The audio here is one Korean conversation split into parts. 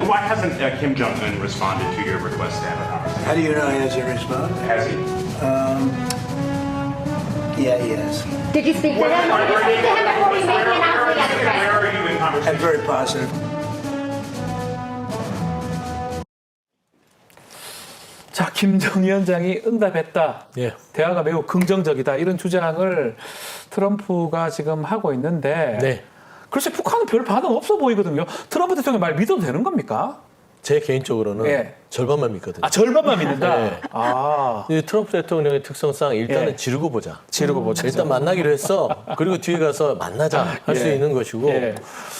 Why hasn't Kim Jong-un responded to your request to have a conversation? How do you know he hasn't responded? Has he? Yeah, he has. Did you speak to him? Did you speak to him before you made the announcement yesterday? Where are you in I'm conversation? very positive. 자, 김정 위원장이 응답했다. 예. 대화가 매우 긍정적이다. 이런 주장을 트럼프가 지금 하고 있는데 네. 글쎄 북한은 별 반응 없어 보이거든요. 트럼프 대통령 말 믿어도 되는 겁니까? 제 개인적으로는 예. 절반만 믿거든요. 아, 절반만 믿는다. 네. 아, 이 트럼프 대통령의 특성상 일단은 예. 지르고 보자. 지르고 보자. 일단 만나기로 했어. 그리고 뒤에 가서 만나자 할 수 예. 있는 것이고 예.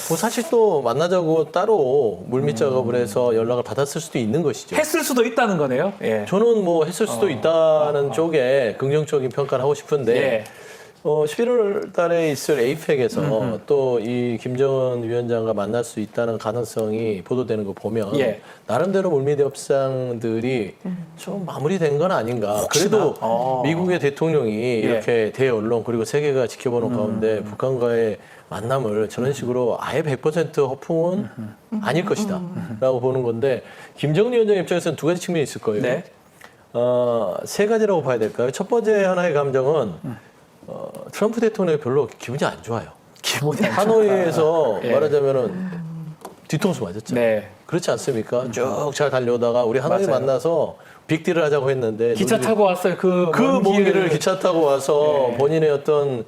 뭐 사실 또 만나자고 따로 물밑 작업을 해서 연락을 받았을 수도 있는 것이죠. 했을 수도 있다는 거네요. 예. 저는 뭐 했을 수도 있다는 쪽에 긍정적인 평가를 하고 싶은데 예. 11월 달에 있을 에이펙에서 또 이 김정은 위원장과 만날 수 있다는 가능성이 보도되는 거 보면 예. 나름대로 물밑 협상들이 좀 마무리된 건 아닌가. 그래도 미국의 대통령이 이렇게 대언론 그리고 세계가 지켜보는 가운데 북한과의 만남을 저런 식으로 아예 100% 허풍은 아닐 것이다 라고 보는 건데 김정은 위원장 입장에서는 두 가지 측면이 있을 거예요. 네. 세 가지라고 봐야 될까요? 첫 번째 하나의 감정은 트럼프 대통령이 별로 기분이 안 좋아요. 기분이 안 하노이에서 예. 말하자면은 뒤통수 맞았죠. 네. 그렇지 않습니까? 쭉 잘 달려오다가 우리 하노이 맞아요. 만나서 빅딜을 하자고 했는데 기차 타고 왔어요. 그 먼 길을. 길을 기차 타고 와서 네. 본인의 어떤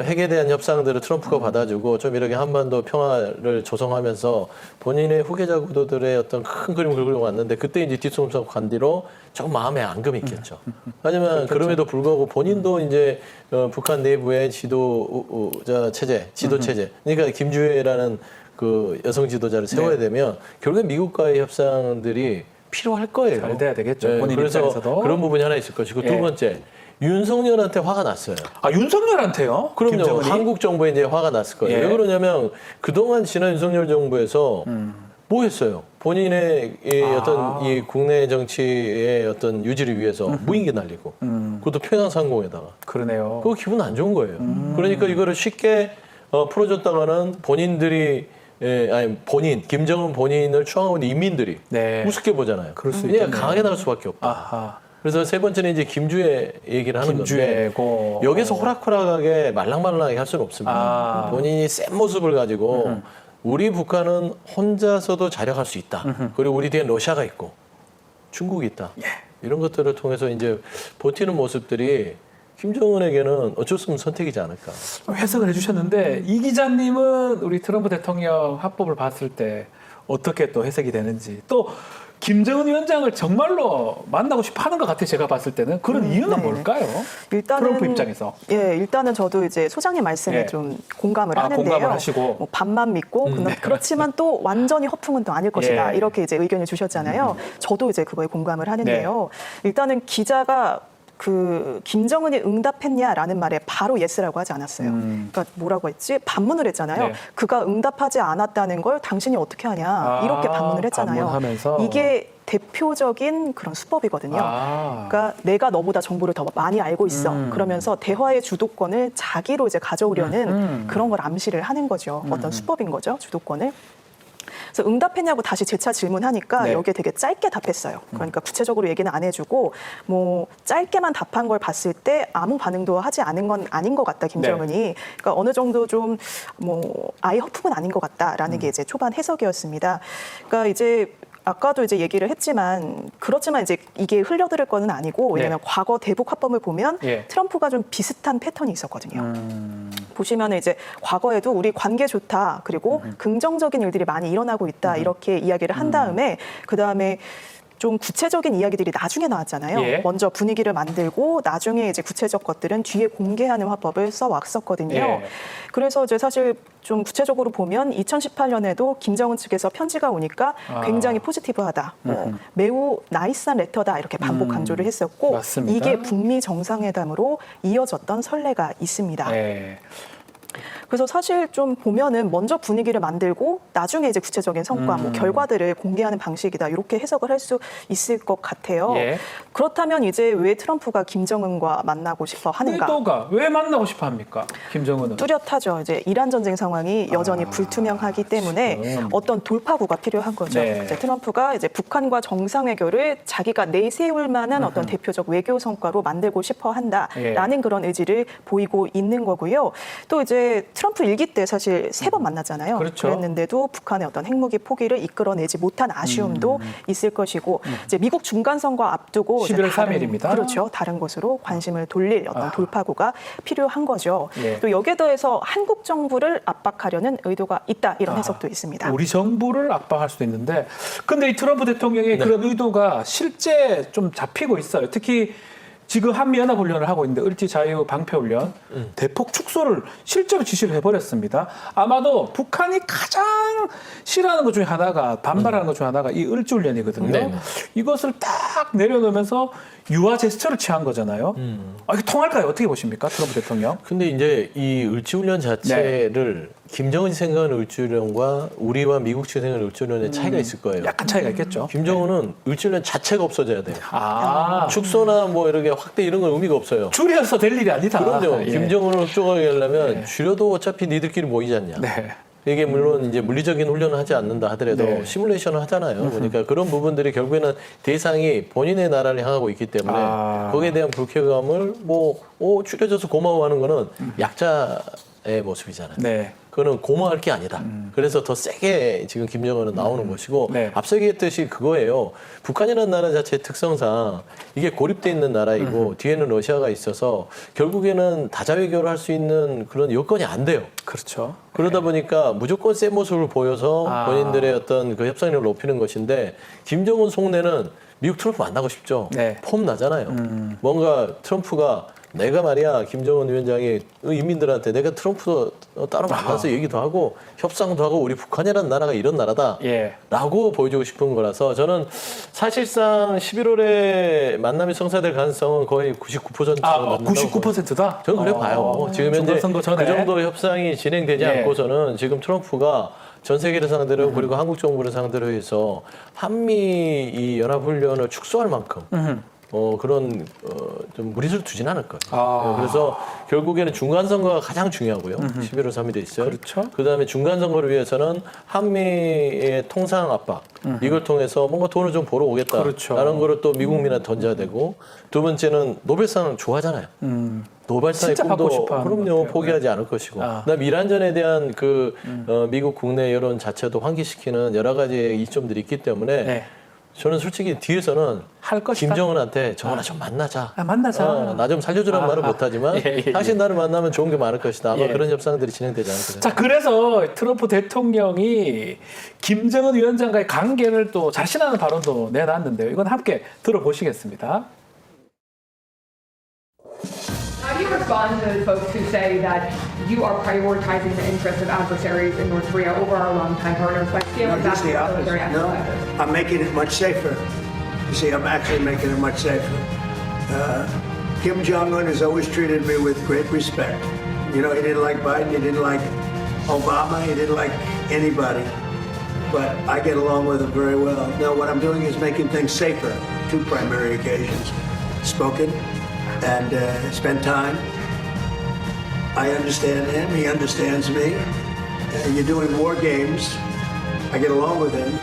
핵에 대한 협상들을 트럼프가 받아주고 좀 이렇게 한반도 평화를 조성하면서 본인의 후계자 구도들의 어떤 큰 그림을 그리고 왔는데 그때 이제 뒷숨을 간 뒤로 조금 마음에 앙금이 있겠죠. 하지만 그럼에도 불구하고 본인도 이제 북한 내부의 지도자 체제, 지도 체제, 그러니까 김주애라는 그 여성 지도자를 세워야 되면 결국엔 미국과의 협상들이 필요할 거예요. 잘 돼야 되겠죠. 본인 그래서 입장에서도. 그런 부분이 하나 있을 것이고 예. 두 번째 윤석열한테 화가 났어요. 아, 윤석열한테요? 그럼요. 김정은이? 한국 정부에 이제 화가 났을 거예요. 예. 왜 그러냐면 그동안 지난 윤석열 정부에서 뭐 했어요? 본인의 이 어떤 이 국내 정치의 어떤 유지를 위해서 무인기 날리고 그것도 평양 상공에다가 그러네요. 그거 기분 안 좋은 거예요. 그러니까 이거를 쉽게 풀어줬다가는 본인들이 아니 김정은 본인을 추앙하고 있는 인민들이 네. 우습게 보잖아요. 그럴 수 그냥 있겠네요. 강하게 나갈 수밖에 없다. 아하. 그래서 세 번째는 이제 김주애 얘기를 하는 건데 김주애고. 여기서 호락호락하게 말랑말랑하게 할 수는 없습니다. 아. 본인이 센 모습을 가지고 우리 북한은 혼자서도 자력할 수 있다. 그리고 우리 뒤에 러시아가 있고 중국이 있다. 이런 것들을 통해서 이제 버티는 모습들이 김정은에게는 어쩔 수 없는 선택이지 않을까. 해석을 해주셨는데 이 기자님은 우리 트럼프 대통령 합법을 봤을 때 어떻게 또 해석이 되는지 또 김정은 위원장을 정말로 만나고 싶어하는 것 같아요. 제가 봤을 때는 그런 이유는 네네. 뭘까요? 일단은 트럼프 입장에서. 예, 일단은 저도 이제 소장님 말씀에 예. 좀 공감을 아, 하는데요. 공감을 하시고. 뭐 반만 믿고 그렇지만 또 완전히 허풍은 또 아닐 것이다. 예. 이렇게 이제 의견을 주셨잖아요. 저도 이제 그거에 공감을 하는데요. 일단은 기자가 그 김정은이 응답했냐라는 말에 바로 예스라고 하지 않았어요. 그러니까 뭐라고 했지? 반문을 했잖아요. 네. 그가 응답하지 않았다는 걸 당신이 어떻게 하냐 이렇게 반문을 했잖아요. 반문하면서. 이게 대표적인 그런 수법이거든요. 아. 그러니까 내가 너보다 정보를 더 많이 알고 있어. 그러면서 대화의 주도권을 자기로 이제 가져오려는 그런 걸 암시를 하는 거죠. 어떤 수법인 거죠, 주도권을. 그래서 응답했냐고 다시 재차 질문하니까 네. 여기에 되게 짧게 답했어요. 그러니까 구체적으로 얘기는 안 해주고 뭐 짧게만 답한 걸 봤을 때 아무 반응도 하지 않은 건 아닌 것 같다, 김정은이. 그러니까 어느 정도 좀 뭐 아예 허풍은 아닌 것 같다라는 게 이제 초반 해석이었습니다. 그러니까 이제 아까도 이제 얘기를 했지만 그렇지만 이제 이게 흘려들을 거는 아니고 왜냐하면 과거 대북 합범을 보면 예. 트럼프가 좀 비슷한 패턴이 있었거든요. 보시면 이제 과거에도 우리 관계 좋다 그리고 긍정적인 일들이 많이 일어나고 있다 이렇게 이야기를 한 다음에 그 다음에 좀 구체적인 이야기들이 나중에 나왔잖아요. 예. 먼저 분위기를 만들고 나중에 이제 구체적 것들은 뒤에 공개하는 화법을 써왔었거든요. 예. 그래서 이제 사실 좀 구체적으로 보면 2018년에도 김정은 측에서 편지가 오니까 굉장히 포지티브하다, 매우 나이스한 레터다 이렇게 반복 강조를 했었고 맞습니다. 이게 북미 정상회담으로 이어졌던 선례가 있습니다. 예. 그래서 사실 좀 보면은 먼저 분위기를 만들고 나중에 이제 구체적인 성과, 뭐 결과들을 공개하는 방식이다 이렇게 해석을 할 수 있을 것 같아요. 예. 그렇다면 이제 왜 트럼프가 김정은과 만나고 싶어 하는가? 의도가 왜 만나고 싶어 합니까? 김정은은. 뚜렷하죠. 이제 이란 전쟁 상황이 여전히 불투명하기 때문에 어떤 돌파구가 필요한 거죠. 네. 이제 트럼프가 이제 북한과 정상외교를 자기가 내세울 만한 어떤 대표적 외교 성과로 만들고 싶어 한다라는 그런 의지를 보이고 있는 거고요. 또 이제 트럼프 일기 때 사실 3번 만났잖아요. 그렇죠. 그랬는데도 북한의 어떤 핵무기 포기를 이끌어내지 못한 아쉬움도 있을 것이고 이제 미국 중간 선거 앞두고 이제 11월 다른, 3일입니다. 그렇죠. 다른 곳으로 관심을 돌릴 어떤 돌파구가 필요한 거죠. 예. 또 여기에 더해서 한국 정부를 압박하려는 의도가 있다 이런 해석도 있습니다. 우리 정부를 압박할 수도 있는데, 근데 이 트럼프 대통령의 그런 의도가 실제 좀 잡히고 있어요. 특히 지금 한미연합훈련을 하고 있는데 을지 자유 방패훈련 대폭 축소를 실제로 지시를 해버렸습니다. 아마도 북한이 가장 싫어하는 것 중에 하나가, 반발하는 것 중에 하나가 이 을지훈련이거든요. 네. 이것을 딱 내려놓으면서 유화 제스처를 취한 거잖아요. 이게 통할까요? 어떻게 보십니까? 트럼프 대통령? 근데 이제 이 을지훈련 자체를 김정은이 생각하는 을지훈련과 우리와 미국 측이 생각하는 을지훈련의 차이가 있을 거예요. 약간 차이가 있겠죠. 김정은은 을지훈련 자체가 없어져야 돼요. 아, 축소나 뭐 이렇게 확대 이런 건 의미가 없어요. 줄여서 될 일이 아니다. 그럼요. 예. 김정은을 흡족하게 하려면 줄여도 어차피 니들끼리 모이지 않냐. 네. 이게 물론 이제 물리적인 훈련을 하지 않는다 하더라도 네. 시뮬레이션을 하잖아요. 그러니까 그런 부분들이 결국에는 대상이 본인의 나라를 향하고 있기 때문에 거기에 대한 불쾌감을 줄여줘서 고마워하는 거는 약자의 모습이잖아요. 네. 그거는 고마워할 게 아니다. 그래서 더 세게 지금 김정은은 나오는 것이고 네. 앞서 얘기했듯이 그거예요. 북한이라는 나라 자체의 특성상 이게 고립돼 있는 나라이고 뒤에는 러시아가 있어서 결국에는 다자외교를 할 수 있는 그런 여건이 안 돼요. 그렇죠. 그러다 보니까 무조건 센 모습을 보여서 본인들의 어떤 그 협상력을 높이는 것인데 김정은 속내는 미국 트럼프 만나고 싶죠. 네. 폼 나잖아요. 뭔가 트럼프가 내가 말이야 김정은 위원장이 인민들한테 내가 트럼프도 따로 만나서 얘기도 하고 협상도 하고 우리 북한이라는 나라가 이런 나라다 예. 라고 보여주고 싶은 거라서 저는 사실상 11월에 만남이 성사될 가능성은 거의 99%가 99%다? 저는 그래 봐요. 지금 현재 중간선거 전에. 그 정도 협상이 진행되지 예. 않고서는 지금 트럼프가 전 세계를 상대로 그리고 한국 정부를 상대로 해서 한미 이 연합훈련을 축소할 만큼 그런 좀 무리수를 두진 않을 거예요. 그래서 결국에는 중간 선거가 가장 중요하고요. 11월 3일에 있어요. 그렇죠. 그다음에 중간 선거를 위해서는 한미의 통상 압박 이걸 통해서 뭔가 돈을 좀 벌어 오겠다라는 그렇죠. 거를 또 미국민한테 던져야 되고 두 번째는 노벨상 좋아하잖아요. 노벨상의 진짜 받고 꿈도 싶어 하는 것 그럼요 같아요. 포기하지 않을 것이고 그다음에 이란전에 대한 그 미국 국내 여론 자체도 환기시키는 여러 가지 이점들이 있기 때문에 네. 저는 솔직히 뒤에서는 할 것이다. 김정은한테 정원아 좀 만나자. 만나자. 나 좀 살려주라는 말은 못하지만 예. 당신 나를 만나면 좋은 게 많을 것이다. 아마 예. 그런 협상들이 진행되지 않을까. 자, 그래서 트럼프 대통령이 김정은 위원장과의 관계를 또 자신하는 발언도 내놨는데요. 이건 함께 들어보시겠습니다. How do you respond to those folks who say that you are prioritizing the interests of adversaries in North Korea over our longtime partners by scaling No, back just the military opposite. No, exercises? I'm making it much safer. You see, I'm actually making it much safer. Kim Jong-un has always treated me with great respect. You know, he didn't like Biden, he didn't like Obama, he didn't like anybody. But I get along with him very well. Now, what I'm doing is making things safer. Two primary occasions. Spoken and spent time. I understand him, he understands me. You're doing war games. I get along with him.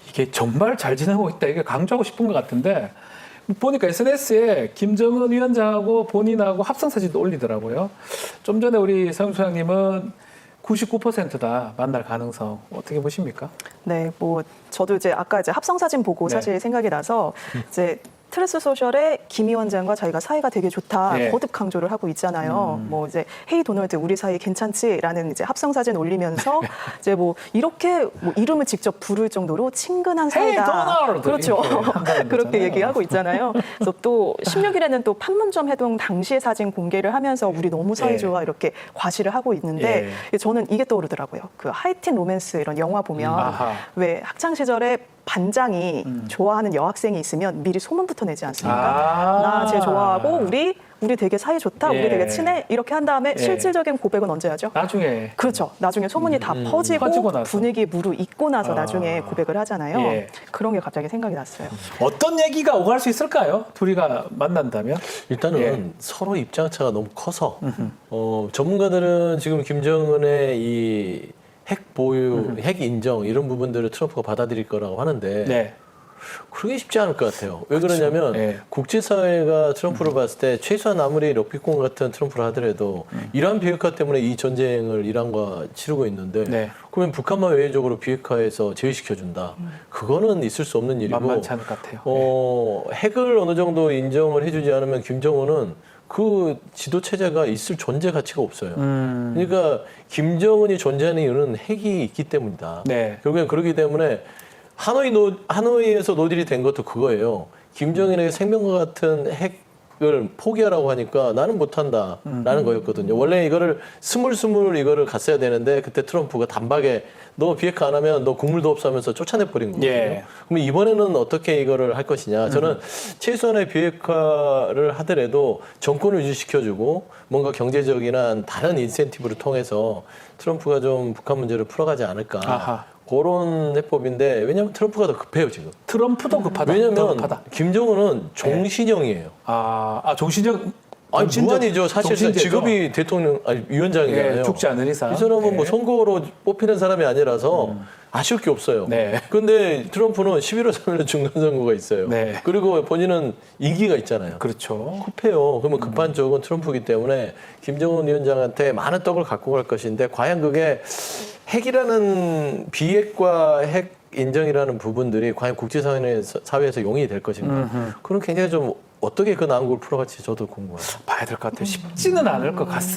이게 정말 잘 지내고 있다. 이게 강조하고 싶은 것 같은데 보니까 SNS에 김정은 위원장하고 본인하고 합성 사진도 올리더라고요. 좀 전에 우리 서영 소장님은 99%다 만날 가능성 어떻게 보십니까? 네, 뭐 저도 이제 아까 이제 합성 사진 보고 네. 사실 생각이 나서 이제 트루스 소셜에 김 위원장과 저희가 사이가 되게 좋다 예. 거듭 강조를 하고 있잖아요. 뭐 이제 헤이 도널드 우리 사이 괜찮지라는 이제 합성 사진 올리면서 이제 뭐 이렇게 뭐 이름을 직접 부를 정도로 친근한 헤이 사이다. 도널드! 그렇죠. 이렇게 한다는 그렇게 거잖아요. 얘기하고 있잖아요. 그래서 또 16일에는 또 판문점 해동 당시의 사진 공개를 하면서 우리 너무 사이 예. 좋아 이렇게 과시를 하고 있는데 저는 이게 떠오르더라고요. 그 하이틴 로맨스 이런 영화 보면 아하. 왜 학창 시절에 반장이 좋아하는 여학생이 있으면 미리 소문부터 내지 않습니까? 나 쟤 좋아하고 우리 되게 사이 좋다. 예. 우리 되게 친해. 이렇게 한 다음에 예. 실질적인 고백은 언제 하죠? 나중에 그렇죠. 나중에 소문이 다 퍼지고 퍼지고 나서. 분위기 무르익고 나서 아. 나중에 고백을 하잖아요. 예. 그런 게 갑자기 생각이 났어요. 어떤 얘기가 오갈 수 있을까요? 둘이가 만난다면? 일단은 예. 서로 입장차가 너무 커서 전문가들은 지금 김정은의 이 핵 보유, 핵 인정 이런 부분들을 트럼프가 받아들일 거라고 하는데 네. 그게 쉽지 않을 것 같아요. 왜 그러냐면 예. 국제사회가 트럼프를 봤을 때 최소한 아무리 럭비공 같은 트럼프를 하더라도 이란 비핵화 때문에 이 전쟁을 이란과 치르고 있는데 네. 그러면 북한만 외교적으로 비핵화해서 제외시켜준다. 그거는 있을 수 없는 일이고 만만치 않을 것 같아요. 핵을 어느 정도 인정을 해주지 않으면 김정은은 그 지도 체제가 있을 존재 가치가 없어요. 그러니까 김정은이 존재하는 이유는 핵이 있기 때문이다. 네. 결국엔 그렇기 때문에 하노이에서 노딜이 된 것도 그거예요. 김정은에게 생명과 같은 핵을 포기하라고 하니까 나는 못한다라는 거였거든요. 원래 이거를 스물스물 이거를 갔어야 되는데 그때 트럼프가 단박에 너 비핵화 안 하면 너 국물도 없어 하면서 쫓아내버린 거거든요. 예. 그럼 이번에는 어떻게 이거를 할 것이냐. 저는 최소한의 비핵화를 하더라도 정권을 유지시켜주고 뭔가 경제적이나 다른 인센티브를 통해서 트럼프가 좀 북한 문제를 풀어가지 않을까. 아하. 그런 해법인데 왜냐하면 트럼프가 더 급해요 지금. 트럼프도 급하다. 더 왜냐하면 급하다. 김정은은 종신형이에요. 종신적. 아니 정신적- 무한이죠. 사실상 정신제죠. 직업이 대통령 아니 위원장이잖아요. 예, 죽지 않는 이상. 이 사람은 뭐 예. 선거로 뽑히는 사람이 아니라서 아쉬울 게 없어요. 네. 근데 트럼프는 11월 3일에 중간선거가 있어요. 네. 그리고 본인은 임기가 있잖아요. 그렇죠. 급해요. 그러면 급한 쪽은 트럼프이기 때문에 김정은 위원장한테 많은 떡을 갖고 갈 것인데 과연 그게 핵이라는 비핵과 핵 인정이라는 부분들이 과연 국제사회에서 용인이 될 것인가. 그건 굉장히 좀 어떻게 그 난국을 풀어갈지 저도 궁금해요. 봐야 될 것 같아요. 쉽지는 않을 것 같습니다.